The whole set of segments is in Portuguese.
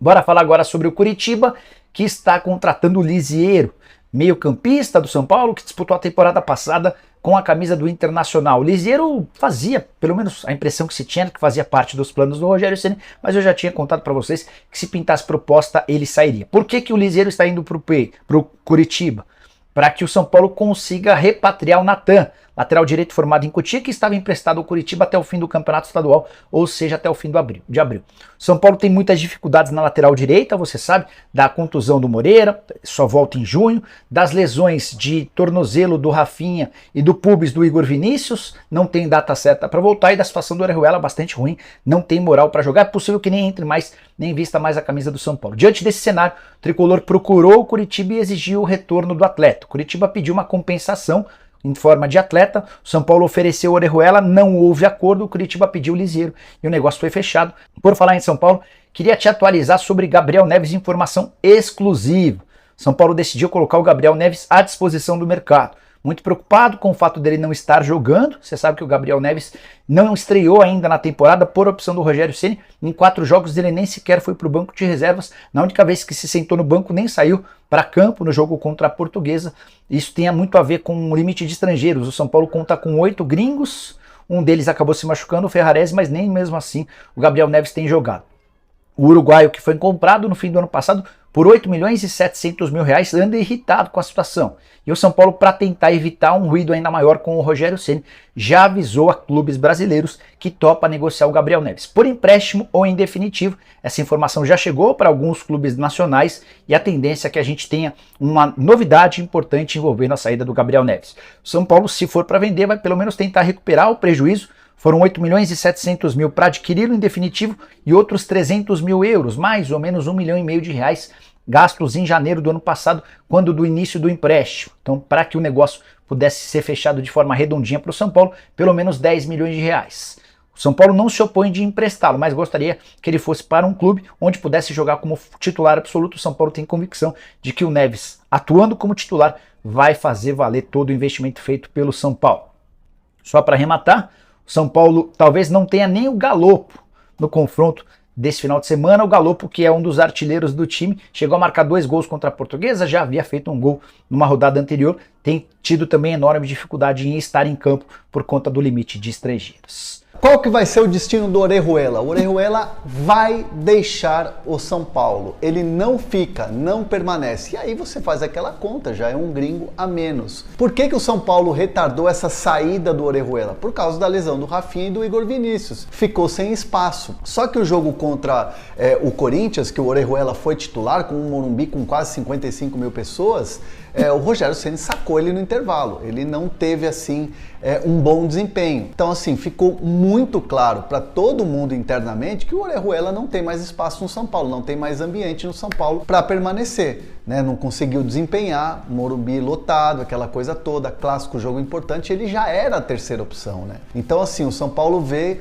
Bora falar agora sobre o Coritiba, que está contratando o Lisieiro, meio-campista do São Paulo, que disputou a temporada passada com a camisa do Internacional. O Lisieiro fazia, pelo menos a impressão que se tinha, que fazia parte dos planos do Rogério Ceni, mas eu já tinha contado para vocês que se pintasse proposta, ele sairia. Por que o Lisieiro está indo para o Coritiba? Para que o São Paulo consiga repatriar o Natan, lateral direito formado em Cotia, que estava emprestado ao Coritiba até o fim do campeonato estadual, ou seja, até o fim de abril. São Paulo tem muitas dificuldades na lateral direita, você sabe, da contusão do Moreira, só volta em junho, das lesões de tornozelo do Rafinha e do pubis do Igor Vinícius, não tem data certa para voltar, e da situação do Orejuela bastante ruim, não tem moral para jogar, é possível que nem entre mais, nem vista mais a camisa do São Paulo. Diante desse cenário, o Tricolor procurou o Coritiba e exigiu o retorno do atleta. O Coritiba pediu uma compensação em forma de atleta, o São Paulo ofereceu o Orejuela, não houve acordo, o Coritiba pediu o Lisieiro e o negócio foi fechado. Por falar em São Paulo, queria te atualizar sobre Gabriel Neves, informação exclusiva. São Paulo decidiu colocar o Gabriel Neves à disposição do mercado. Muito preocupado com o fato dele não estar jogando. Você sabe que o Gabriel Neves não estreou ainda na temporada por opção do Rogério Ceni. Em 4 jogos ele nem sequer foi para o banco de reservas. Na única vez que se sentou no banco nem saiu para campo no jogo contra a Portuguesa. Isso tem muito a ver com o limite de estrangeiros. O São Paulo conta com 8 gringos. Um deles acabou se machucando, o Ferrarese, mas nem mesmo assim o Gabriel Neves tem jogado. O uruguaio, que foi comprado no fim do ano passado por 8 milhões e 700 mil reais, anda irritado com a situação. E o São Paulo, para tentar evitar um ruído ainda maior com o Rogério Ceni, já avisou a clubes brasileiros que topa negociar o Gabriel Neves por empréstimo ou em definitivo. Essa informação já chegou para alguns clubes nacionais e a tendência é que a gente tenha uma novidade importante envolvendo a saída do Gabriel Neves. O São Paulo, se for para vender, vai pelo menos tentar recuperar o prejuízo. Foram 8 milhões e 700 mil para adquiri-lo em definitivo e outros 300 mil euros, mais ou menos 1,5 milhão de reais, gastos em janeiro do ano passado, quando do início do empréstimo. Então, para que o negócio pudesse ser fechado de forma redondinha para o São Paulo, pelo menos 10 milhões de reais. O São Paulo não se opõe de emprestá-lo, mas gostaria que ele fosse para um clube onde pudesse jogar como titular absoluto. O São Paulo tem convicção de que o Neves, atuando como titular, vai fazer valer todo o investimento feito pelo São Paulo. Só para arrematar, o São Paulo talvez não tenha nem o Galopo no confronto desse final de semana. O Galopo, que é um dos artilheiros do time, chegou a marcar 2 gols contra a Portuguesa, já havia feito um gol numa rodada anterior, tem tido também enorme dificuldade em estar em campo por conta do limite de estrangeiros. Qual que vai ser o destino do Orejuela? O Orejuela vai deixar o São Paulo. Ele não fica, não permanece. E aí você faz aquela conta, já é um gringo a menos. Por que o São Paulo retardou essa saída do Orejuela? Por causa da lesão do Rafinha e do Igor Vinícius. Ficou sem espaço. Só que o jogo contra o Corinthians, que o Orejuela foi titular, com um Morumbi com quase 55 mil pessoas, o Rogério Ceni sacou ele no intervalo. Ele não teve, assim, um bom desempenho. Então, assim, ficou muito claro para todo mundo internamente que o Orejuela não tem mais espaço no São Paulo, não tem mais ambiente no São Paulo para permanecer, né? Não conseguiu desempenhar, Morumbi lotado, aquela coisa toda, clássico, jogo importante, ele já era a terceira opção, né? Então, assim, o São Paulo vê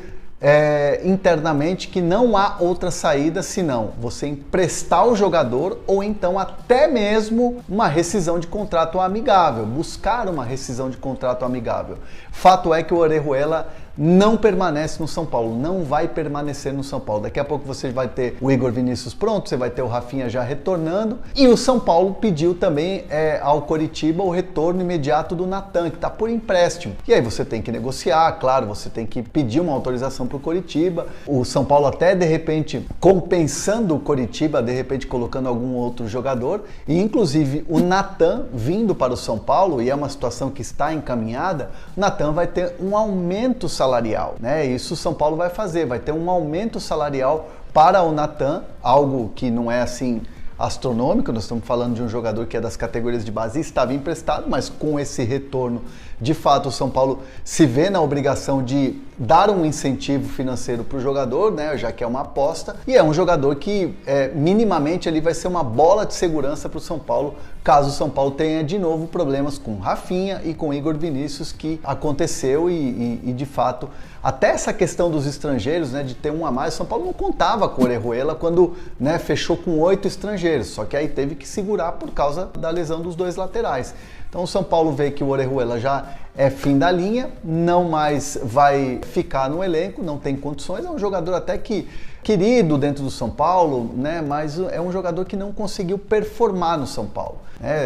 internamente que não há outra saída senão você emprestar o jogador ou então até mesmo uma rescisão de contrato amigável, buscar uma rescisão de contrato amigável. Fato é que o Orejuela não permanece no São Paulo, não vai permanecer no São Paulo. Daqui a pouco você vai ter o Igor Vinícius pronto, você vai ter o Rafinha já retornando, e o São Paulo pediu também ao Coritiba o retorno imediato do Natan, que está por empréstimo. E aí você tem que negociar, claro, você tem que pedir uma autorização para o Coritiba. O São Paulo até, de repente, compensando o Coritiba, de repente colocando algum outro jogador, e inclusive o Natan vindo para o São Paulo, e é uma situação que está encaminhada, o Natan vai ter um aumento salarial, né? Isso o São Paulo vai fazer, vai ter um aumento salarial para o Natan, algo que não é assim astronômico. Nós estamos falando de um jogador que é das categorias de base e estava emprestado, mas com esse retorno, de fato, o São Paulo se vê na obrigação de dar um incentivo financeiro para o jogador, né, já que é uma aposta, e é um jogador que minimamente ele vai ser uma bola de segurança para o São Paulo, caso o São Paulo tenha de novo problemas com Rafinha e com Igor Vinícius, que aconteceu e de fato, até essa questão dos estrangeiros, né, de ter um a mais, o São Paulo não contava com o Orejuela quando, né, fechou com 8 estrangeiros, só que aí teve que segurar por causa da lesão dos 2 laterais. Então o São Paulo vê que o Orejuela já é fim da linha, não mais vai ficar no elenco, não tem condições, é um jogador até que querido dentro do São Paulo, né? Mas é um jogador que não conseguiu performar no São Paulo.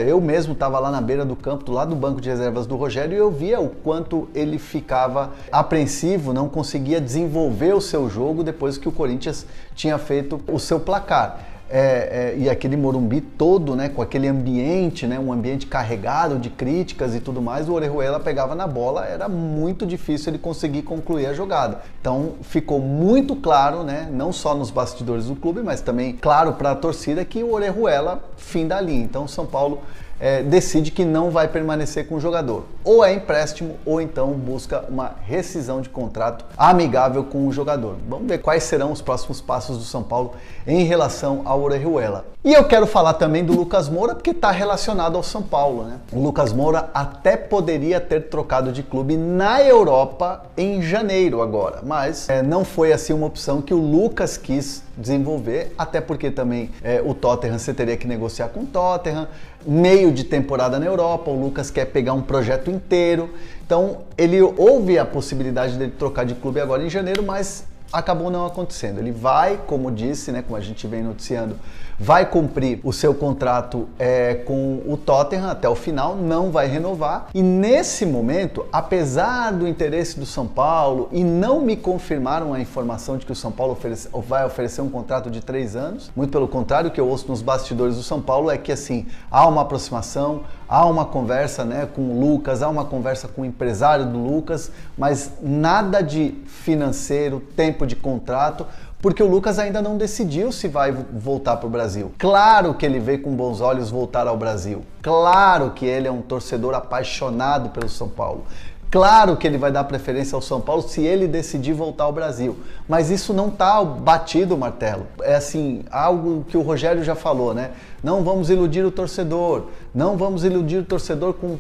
Eu mesmo estava lá na beira do campo, do lado do banco de reservas do Rogério, e eu via o quanto ele ficava apreensivo, não conseguia desenvolver o seu jogo depois que o Corinthians tinha feito o seu placar. E aquele Morumbi todo, né, com aquele ambiente, né, um ambiente carregado de críticas e tudo mais, o Orejuela pegava na bola, era muito difícil ele conseguir concluir a jogada. Então ficou muito claro, né, não só nos bastidores do clube, mas também claro para a torcida que o Orejuela, fim da linha. Então o São Paulo decide que não vai permanecer com o jogador. Ou é empréstimo, ou então busca uma rescisão de contrato amigável com o jogador. Vamos ver quais serão os próximos passos do São Paulo em relação ao Orejuela. E eu quero falar também do Lucas Moura, porque está relacionado ao São Paulo, né? O Lucas Moura até poderia ter trocado de clube na Europa em janeiro agora, mas não foi assim uma opção que o Lucas quis desenvolver, até porque também o Tottenham, você teria que negociar com o Tottenham, meio de temporada na Europa, o Lucas quer pegar um projeto inteiro, então ele houve a possibilidade dele trocar de clube agora em janeiro, mas acabou não acontecendo. Ele vai, como disse, né, como a gente vem noticiando, vai cumprir o seu contrato com o Tottenham até o final, não vai renovar. E nesse momento, apesar do interesse do São Paulo, e não me confirmaram a informação de que o São Paulo vai oferecer um contrato de 3 anos, muito pelo contrário, o que eu ouço nos bastidores do São Paulo é que assim, há uma aproximação, há uma conversa, né, com o Lucas, há uma conversa com o empresário do Lucas, mas nada de financeiro, tempo de contrato, porque o Lucas ainda não decidiu se vai voltar para o Brasil. Claro que ele vê com bons olhos voltar ao Brasil. Claro que ele é um torcedor apaixonado pelo São Paulo. Claro que ele vai dar preferência ao São Paulo se ele decidir voltar ao Brasil. Mas isso não está batido o martelo. É assim, algo que o Rogério já falou, né? Não vamos iludir o torcedor. Não vamos iludir o torcedor com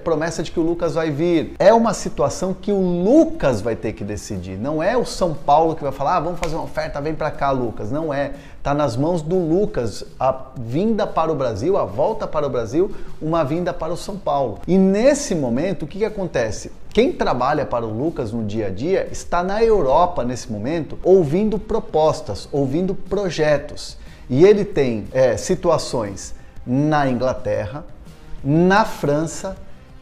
promessa de que o Lucas vai vir. É uma situação que o Lucas vai ter que decidir. Não é o São Paulo que vai falar, vamos fazer uma oferta, vem para cá, Lucas. Não é. Está nas mãos do Lucas a vinda para o Brasil, a volta para o Brasil, uma vinda para o São Paulo. E nesse momento, o que acontece? Quem trabalha para o Lucas no dia a dia está na Europa nesse momento, ouvindo propostas, ouvindo projetos. E ele tem situações na Inglaterra, na França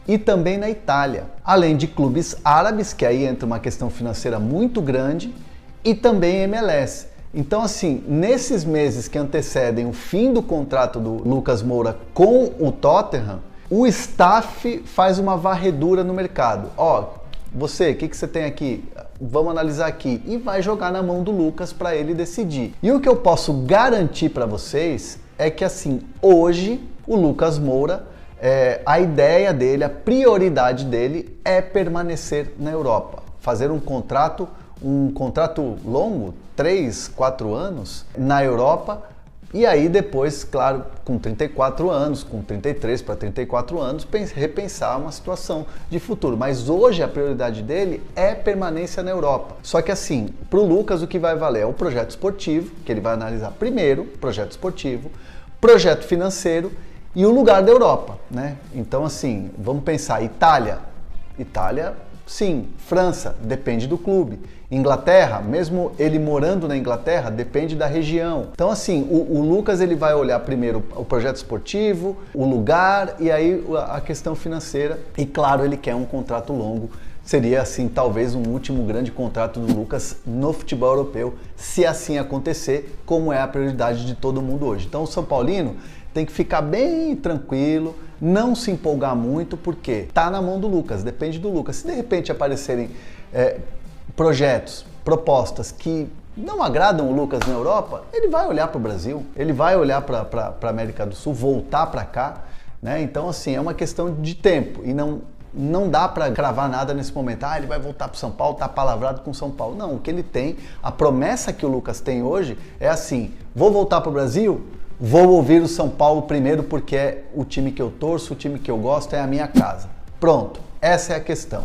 e também na Itália. Além de clubes árabes, que aí entra uma questão financeira muito grande, e também MLS. Então, assim, nesses meses que antecedem o fim do contrato do Lucas Moura com o Tottenham, o staff faz uma varredura no mercado. Você, o que você tem aqui? Vamos analisar aqui. E vai jogar na mão do Lucas para ele decidir. E o que eu posso garantir para vocês é que, assim, hoje o Lucas Moura, a ideia dele, a prioridade dele é permanecer na Europa. Fazer um contrato longo, 3, 4 anos, na Europa, e aí depois, claro, com 34 anos, com 33 para 34 anos, repensar uma situação de futuro. Mas hoje a prioridade dele é permanência na Europa. Só que assim, para o Lucas o que vai valer é o projeto esportivo, que ele vai analisar primeiro, projeto esportivo, projeto financeiro e o lugar da Europa, né? Então assim, vamos pensar, Itália, sim. França, depende do clube. Inglaterra, mesmo ele morando na Inglaterra, depende da região. Então assim, o Lucas ele vai olhar primeiro o projeto esportivo, o lugar e aí a questão financeira. E claro, ele quer um contrato longo. Seria assim, talvez um último grande contrato do Lucas no futebol europeu, se assim acontecer, como é a prioridade de todo mundo hoje. Então o São Paulino tem que ficar bem tranquilo, não se empolgar muito, porque tá na mão do Lucas, depende do Lucas. Se de repente aparecerem projetos, propostas que não agradam o Lucas na Europa, ele vai olhar para o Brasil, ele vai olhar para a América do Sul, voltar para cá, né? Então assim, é uma questão de tempo e não dá para cravar nada nesse momento. Ele vai voltar para o São Paulo, tá palavrado com o São Paulo. Não, o que ele tem, a promessa que o Lucas tem hoje é assim, vou voltar para o Brasil, vou ouvir o São Paulo primeiro porque é o time que eu torço, o time que eu gosto, é a minha casa. Pronto, essa é a questão.